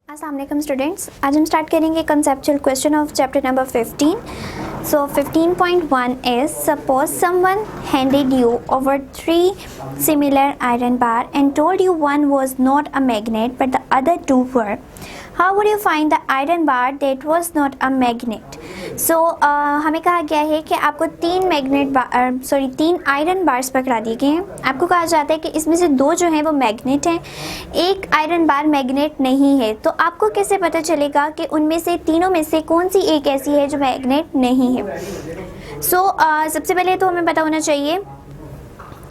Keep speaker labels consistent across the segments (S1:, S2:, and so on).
S1: अस्सलाम वालेकुम स्टूडेंट्स, आज हम स्टार्ट करेंगे conceptual question of chapter number 15. So 15.1 is suppose someone handed you over 3 similar iron bar and told you one was not a magnet but the other 2 were. How would you find the iron bar that was not a magnet? So हमें कहा गया है कि आपको 3 iron bars पकड़ा दिए गए हैं. आपको कहा जाता है कि इसमें से 2 जो हैं वो मैग्नेट हैं, एक आयरन बार मैग्नेट नहीं है. तो आपको कैसे पता चलेगा कि उनमें से तीनों में से कौन सी एक ऐसी है जो मैग्नेट नहीं है? सबसे पहले तो हमें पता होना चाहिए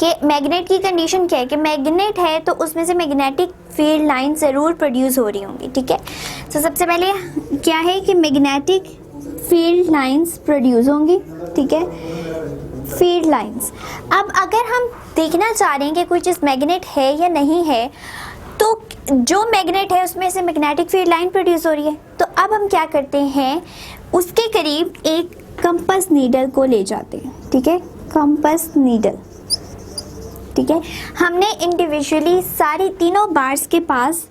S1: कि मैग्नेट की कंडीशन क्या है. कि मैग्नेट है तो उसमें से मैग्नेटिक फील्ड लाइन ज़रूर प्रोड्यूस हो रही होंगी. ठीक है, तो सबसे पहले क्या है कि मैग्नेटिक फील्ड लाइंस प्रोड्यूस होंगी. ठीक है, फील्ड लाइंस. अब अगर हम देखना चाह रहे हैं कि कोई चीज़ मैग्नेट है या नहीं है, तो जो मैग्नेट है उसमें से मैग्नेटिक फील्ड लाइन प्रोड्यूस हो रही है. तो अब हम क्या करते हैं, उसके करीब एक कंपास नीडल को ले जाते हैं. ठीक है, कंपास नीडल. ठीक है, हमने इंडिविजुअली सारी तीनों बार्स के पास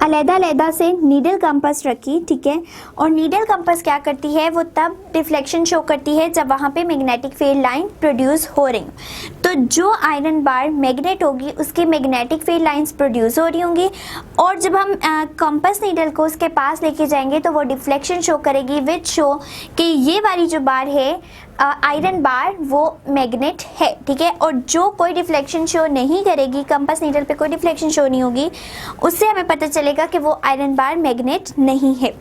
S1: अलग-अलग से नीडल कंपास रखी. ठीक है, और नीडल कंपास क्या करती है, वो तब डिफ्लेक्शन शो करती है जब वहाँ पे मैग्नेटिक फील्ड लाइन प्रोड्यूस हो रही. तो जो आयरन बार मैग्नेट होगी उसकी मैग्नेटिक फील्ड लाइंस प्रोड्यूस हो रही होंगी, और जब हम कंपास नीडल को उसके पास लेके जाएंगे तो वो डिफ्लेक्शन शो करेगी विच शो कि ये वाली जो बार है आयरन बार वो मैग्नेट है. ठीक है, और जो कोई डिफ्लेक्शन शो नहीं करेगी, कंपास नीडल पे कोई डिफ्लेक्शन शो नहीं होगी, उससे हमें पता चलेगा कि वो आयरन बार मैग्नेट नहीं है.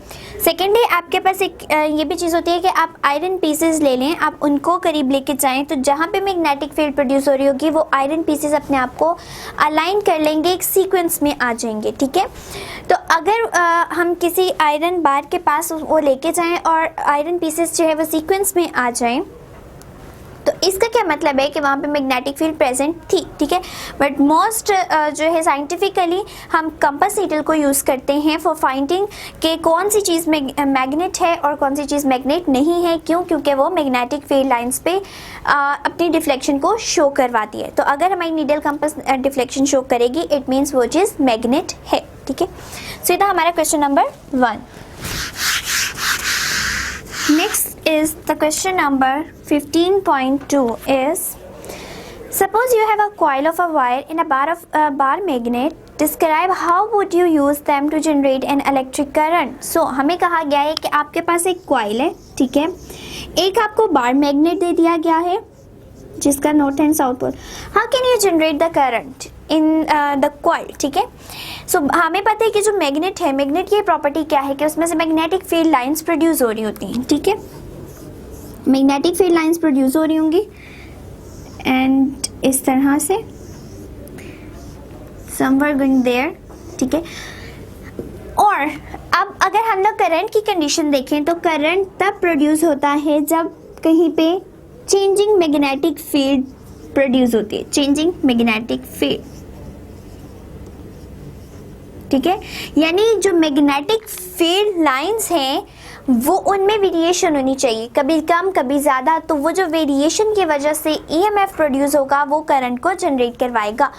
S1: सेकेंडली आपके पास एक ये भी चीज़ होती है कि आप आयरन पीसेस ले लें, आप उनको करीब लेके जाएं तो जहाँ पे मैग्नेटिक फील्ड प्रोड्यूस हो रही होगी वो आयरन पीसेस अपने आप को अलाइन कर लेंगे, एक सीक्वेंस में आ जाएंगे. ठीक है, तो अगर हम किसी आयरन बार के पास वो लेके जाएं और आयरन पीसेस जो है वो सीक्वेंस में आ जाएं, तो इसका क्या मतलब है कि वहाँ पे मैग्नेटिक फील्ड प्रेजेंट थी. ठीक है, बट मोस्ट जो है साइंटिफिकली हम कंपास नीडल को यूज़ करते हैं फॉर फाइंडिंग कि कौन सी चीज़ मैग्नेट है और कौन सी चीज़ मैग्नेट नहीं है. क्यों? क्योंकि वो मैग्नेटिक फील्ड लाइंस पे अपनी डिफ्लेक्शन को शो करवाती है. तो अगर हमारी नीडल कंपास डिफ्लेक्शन शो करेगी, इट मीन्स वो चीज़ मैग्नेट है. ठीक है, सो ये था हमारा question number 1. Next is the question number 15.2 is suppose you have a coil of a wire in a bar magnet. Describe how would you use them to generate an electric current. So हमें कहा गया है कि आपके पास एक coil है. ठीक है, एक आपको बार मैग्नेट दे दिया गया है जिसका north and south pole. How can you generate the current in the coil. ठीक है, सो हमें पता है कि जो मैग्नेट है, मैग्नेट की प्रॉपर्टी क्या है कि उसमें से मैग्नेटिक फील्ड लाइंस प्रोड्यूस हो रही होती हैं. ठीक है, मैग्नेटिक फील्ड लाइंस प्रोड्यूस हो रही होंगी एंड इस तरह से समवेयर गोइंग देयर. ठीक है, और अब अगर हम लोग करंट की कंडीशन देखें तो करंट तब प्रोड्यूस होता है जब कहीं पे चेंजिंग मैग्नेटिक फील्ड प्रोड्यूस होती है. Changing magnetic field. ठीक है, यानी जो मैग्नेटिक फील्ड लाइंस हैं वो उनमें वेरिएशन होनी चाहिए, कभी कम कभी ज़्यादा. तो वो जो वेरिएशन की वजह से ईएमएफ प्रोड्यूस होगा वो करंट को जनरेट करवाएगा.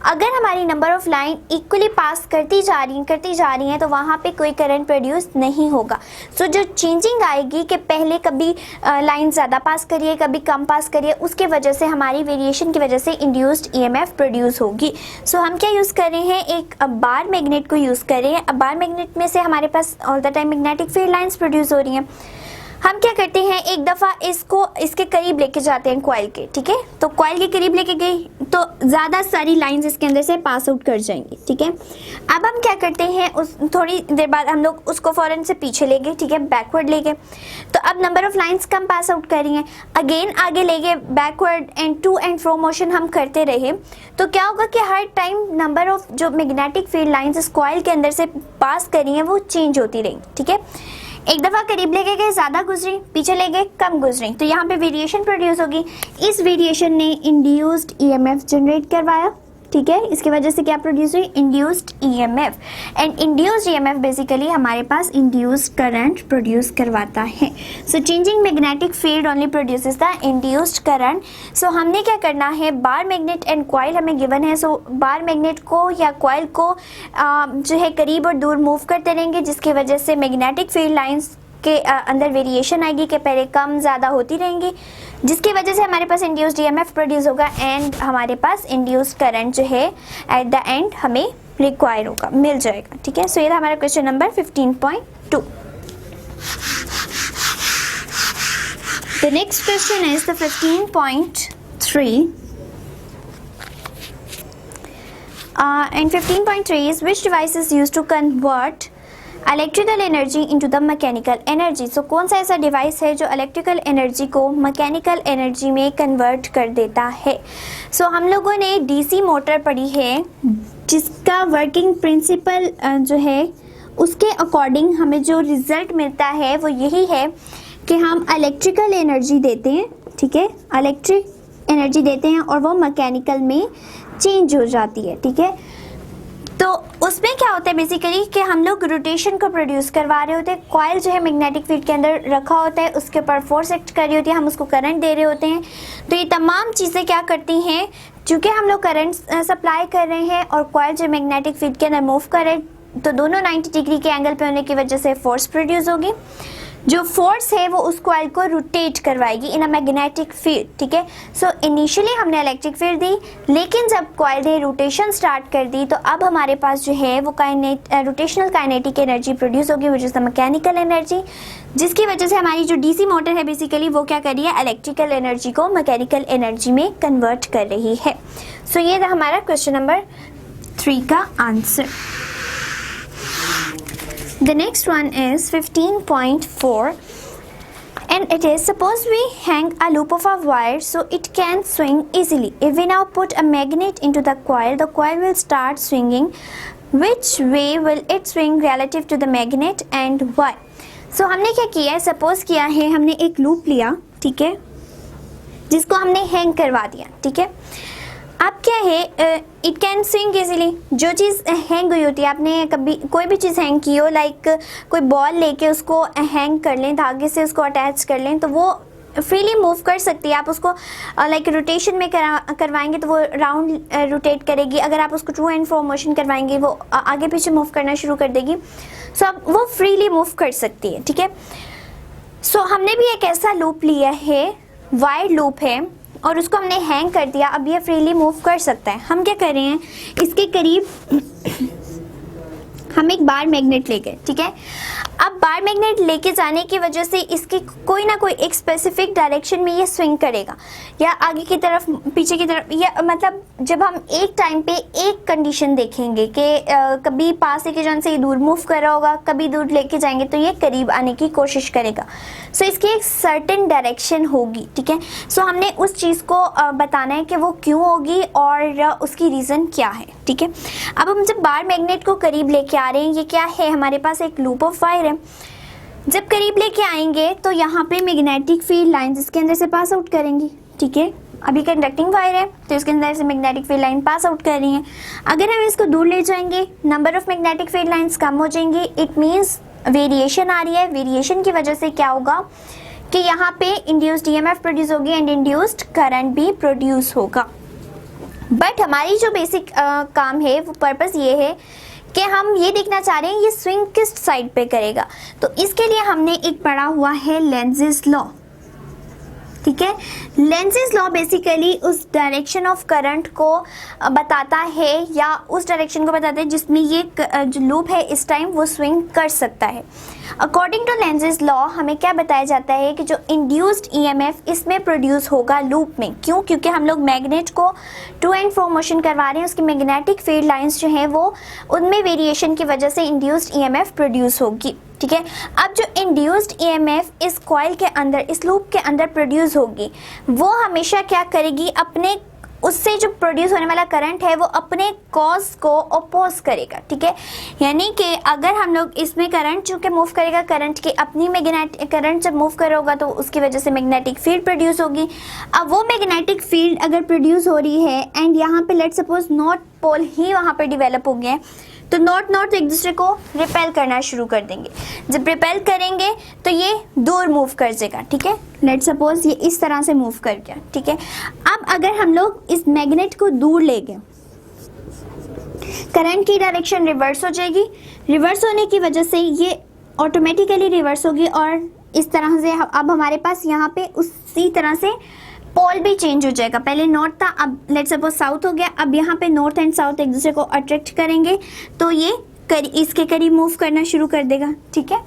S1: अगर हमारी नंबर ऑफ लाइन इक्वली पास करती जा रही हैं तो वहाँ पे कोई करंट प्रोड्यूस नहीं होगा. सो जो चेंजिंग आएगी कि पहले कभी लाइन ज़्यादा पास करिए, कभी कम पास करिए, उसके वजह से हमारी वेरिएशन की वजह से इंड्यूस्ड ईएमएफ प्रोड्यूस होगी. सो हम क्या यूज़ कर रहे हैं, एक बार मैग्नेट को यूज़ कर रहे हैं. अब बार मैग्नेट में से हमारे पास all the time magnetic field lines produce हो रही हैं. हम क्या करते हैं, एक दफ़ा इसको इसके करीब लेके जाते हैं कॉइल के. ठीक है, तो कॉइल के करीब लेके गई तो ज़्यादा सारी लाइंस इसके अंदर से पास आउट कर जाएंगी. ठीक है, अब हम क्या करते हैं, उस थोड़ी देर बाद हम लोग उसको फ़ौरन से पीछे ले गए. ठीक है, बैकवर्ड ले गए, तो अब नंबर ऑफ़ लाइंस कम पास आउट कर रही हैं. अगेन आगे ले गए, backward and to and fro motion हम करते रहे, तो क्या होगा कि हर टाइम नंबर ऑफ़ जो मैग्नेटिक फील्ड लाइंस इस कॉइल के अंदर से पास कर रही हैं वो चेंज होती रही. ठीक है, एक दफ़ा करीब लेके गए, ज़्यादा गुजरी, पीछे ले गए, कम गुजरी, तो यहाँ पे वेरिएशन प्रोड्यूस होगी. इस वेरिएशन ने इंड्यूस्ड ईएमएफ जनरेट करवाया. ठीक है, इसकी वजह से क्या प्रोड्यूस हुई, induced EMF. And induced EMF basically हमारे पास इंड्यूस्ड करंट प्रोड्यूस करवाता है। So changing magnetic field only produces the induced current. So हमने क्या करना है, बार मैग्नेट एंड कॉइल हमें गिवन है। सो बार मैग्नेट को या कॉइल को जो है करीब और दूर मूव करते रहेंगे, जिसकी वजह से मैग्नेटिक फील्ड लाइंस के अंदर वेरिएशन आएगी कि पहले कम ज़्यादा होती रहेंगी, जिसकी वजह से हमारे पास इंड्यूस्ड ईएमएफ प्रोड्यूस होगा एंड हमारे पास इंड्यूस्ड करंट जो है एट द एंड हमें रिक्वायर होगा, मिल जाएगा। ठीक है, सो ये था हमारा question number 15.2। The next question is the 15.3 and 15.3 is which device is used to convert electrical energy into the mechanical energy. So कौन सा ऐसा डिवाइस है जो इलेक्ट्रिकल एनर्जी को मैकेनिकल एनर्जी में कन्वर्ट कर देता है। सो हम लोगों ने डीसी मोटर पढ़ी है, जिसका वर्किंग प्रिंसिपल जो है उसके अकॉर्डिंग हमें जो रिजल्ट मिलता है वो यही है कि हम इलेक्ट्रिकल एनर्जी देते हैं, ठीक है, इलेक्ट्रिक एनर्जी देते हैं और वो मैकेनिकल में चेंज हो जाती है। ठीक है, तो उसमें क्या होता है बेसिकली कि हम लोग रोटेशन को प्रोड्यूस करवा रहे होते हैं, कॉइल जो है मैग्नेटिक फील्ड के अंदर रखा होता है, उसके ऊपर फोर्स एक्ट कर रही होती है, हम उसको करंट दे रहे होते हैं। तो ये तमाम चीज़ें क्या करती हैं, चूँकि हम लोग करंट सप्लाई कर रहे हैं और कॉइल जो मैग्नेटिक फील्ड के अंदर मूव कर रहे हैं, तो दोनों 90 डिग्री के एंगल पे होने की वजह से फोर्स प्रोड्यूस होगी। जो फोर्स है वो उस कॉइल को रोटेट करवाएगी इन अ मैग्नेटिक फील्ड। ठीक है, सो इनिशियली हमने इलेक्ट्रिक फील्ड दी, लेकिन जब कॉइल ने रोटेशन स्टार्ट कर दी तो अब हमारे पास जो है वो रोटेशनल काइनेटिक एनर्जी प्रोड्यूस होगी, which is the mechanical energy, जिसकी वजह से हमारी जो डीसी मोटर है बेसिकली वो क्या कर रही है, इलेक्ट्रिकल एनर्जी को मैकेनिकल एनर्जी में कन्वर्ट कर रही है। सो ये था हमारा क्वेश्चन नंबर 3 का answer. The next one is 15.4 and it is, suppose we hang a loop of a wire so it can swing easily. If we now put a magnet into the coil will start swinging. Which way will it swing relative to the magnet and why? So हमने क्या किया है, suppose किया है हमने एक loop लिया, ठीक है, जिसको हमने हैंग करवा दिया। ठीक है, अब क्या है, इट कैन स्विंग इजीली। जो चीज़ हैंग हुई होती है, आपने कभी कोई भी चीज़ हैंग की हो, लाइक कोई बॉल लेके उसको हैंग कर लें, धागे से उसको अटैच कर लें, तो वो फ्रीली मूव कर सकती है। आप उसको लाइक रोटेशन में करवाएंगे तो वो राउंड रोटेट करेगी। अगर आप उसको टू एंड फ्रो मोशन करवाएंगे वो आगे पीछे मूव करना शुरू कर देगी। सो अब वो फ्रीली मूव कर सकती है। ठीक है, सो हमने भी एक ऐसा लूप लिया है, वायर लूप है, और उसको हमने हैंग कर दिया। अब ये फ्रीली मूव कर सकता है। हम क्या कर रहे हैं, इसके करीब हम एक बार मैग्नेट ले गए। ठीक है, अब बार मैग्नेट लेके जाने की वजह से इसकी कोई ना कोई एक स्पेसिफिक डायरेक्शन में ये स्विंग करेगा, या आगे की तरफ, पीछे की तरफ, या मतलब जब हम एक टाइम पे एक कंडीशन देखेंगे कि कभी पास लेके जाने से ये दूर मूव कर रहा होगा, कभी दूर लेके जाएंगे तो ये करीब आने की कोशिश करेगा। सो इसकी एक सर्टेन डायरेक्शन होगी। ठीक है, सो हमने उस चीज़ को बताना है कि वो क्यों होगी और उसकी रीज़न क्या है। ठीक है, अब हम जब बार मैग्नेट को करीब लेके आ रहे हैं, ये क्या है, हमारे पास एक लूप ऑफ वायर है। जब करीब लेके आएंगे तो यहाँ पे मैग्नेटिक फील्ड लाइंस इसके अंदर से पास आउट करेंगी। ठीक है, अभी कंडक्टिंग वायर है तो इसके अंदर से magnetic field line pass out कर रही है। अगर हम इसको दूर ले जाएंगे, number of magnetic field lines कम हो जाएंगी। इट मीन्स वेरिएशन आ रही है। वेरिएशन की वजह से क्या होगा कि यहाँ पे इंड्यूस्ड ईएमएफ प्रोड्यूस होगी एंड इंड्यूस्ड करंट भी प्रोड्यूस होगा। बट हमारी जो बेसिक काम है, वो पर्पस ये है कि हम ये देखना चाह रहे हैं ये स्विंग किस साइड पे करेगा। तो इसके लिए हमने एक पढ़ा हुआ है लेंज़ेस लॉ। ठीक है, लेंज़ेस लॉ बेसिकली उस डायरेक्शन ऑफ करंट को बताता है, या उस डायरेक्शन को बताता है जिसमें ये जो लूप है इस टाइम वो स्विंग कर सकता है। अकॉर्डिंग टू लेंज़ेस लॉ हमें क्या बताया जाता है कि जो इंड्यूस्ड ईएमएफ इसमें प्रोड्यूस होगा लूप में। क्यों? क्योंकि हम लोग मैग्नेट को टू एंड फ्रो मोशन करवा रहे हैं, उसकी मैग्नेटिक फील्ड लाइंस जो हैं वो उनमें वेरिएशन की वजह से इंड्यूस्ड ईएमएफ प्रोड्यूस होगी। ठीक है, अब जो इंड्यूस्ड ईएमएफ इस कॉइल के अंदर, इस लूप के अंदर प्रोड्यूस होगी, वो हमेशा क्या करेगी, अपने उससे जो प्रोड्यूस होने वाला करंट है वो अपने कॉज को अपोज करेगा, ठीक है। यानी कि अगर हम लोग इसमें करंट चूँकि मूव करेगा, करंट की अपनी मैग्नेटिक करंट जब मूव करेगा तो उसकी वजह से मैग्नेटिक फील्ड प्रोड्यूस होगी। अब वो मैग्नेटिक फील्ड अगर प्रोड्यूस हो रही है एंड यहाँ पे लेट्स सपोज नॉर्थ पोल ही वहाँ पे डेवलप हो गए हैं, तो नॉर्थ एक दूसरे को रिपेल करना शुरू कर देंगे। जब रिपेल करेंगे तो ये दूर मूव कर जाएगा, ठीक है। लेट्स सपोज ये इस तरह से मूव कर गया, ठीक है। अब अगर हम लोग इस मैग्नेट को दूर ले गए, करंट की डायरेक्शन रिवर्स हो जाएगी। रिवर्स होने की वजह से ये ऑटोमेटिकली रिवर्स होगी और इस तरह से अब हमारे पास यहाँ पे उसी तरह से पोल भी चेंज हो जाएगा। पहले नॉर्थ था, अब लेट्स सपोज साउथ हो गया। अब यहाँ पे नॉर्थ एंड साउथ एक दूसरे को अट्रैक्ट करेंगे तो ये इसके करीब मूव करना शुरू कर देगा, ठीक है।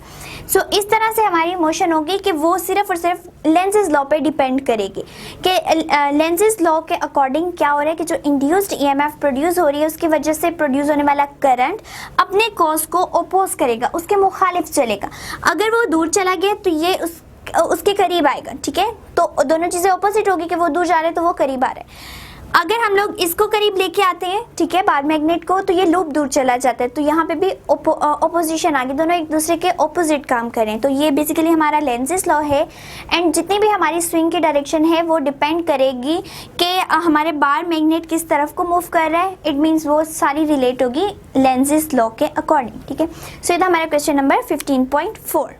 S1: सो इस तरह से हमारी मोशन होगी कि वो सिर्फ और सिर्फ लेंज़ेस लॉ पे डिपेंड करेगी कि लेंज़ेस लॉ के अकॉर्डिंग क्या हो रहा है कि जो इंड्यूस्ड ईएमएफ प्रोड्यूस हो रही है उसकी वजह से प्रोड्यूस होने वाला करंट अपने कॉज को अपोज करेगा, उसके मुखालिफ चलेगा। अगर वो दूर चला गया तो ये उसके करीब आएगा, ठीक है। तो दोनों चीज़ें ऑपोजिट होगी कि वो दूर जा रहे हैं तो वो करीब आ रहे हैं। अगर हम लोग इसको करीब लेके आते हैं, ठीक है, बार मैग्नेट को, तो ये लूप दूर चला जाता है। तो यहाँ पे भी ऑपोजिशन आ गई, दोनों एक दूसरे के ऑपोजिट काम करें। तो ये बेसिकली हमारा लेंज़ेस लॉ है एंड जितनी भी हमारी स्विंग की डायरेक्शन है वो डिपेंड करेगी कि हमारे बार मैग्नेट किस तरफ को मूव कर रहा है। इट मीन्स वो सारी रिलेट होगी लेंज़ेस लॉ के अकॉर्डिंग, ठीक है। सो ये था हमारा क्वेश्चन नंबर 15.4।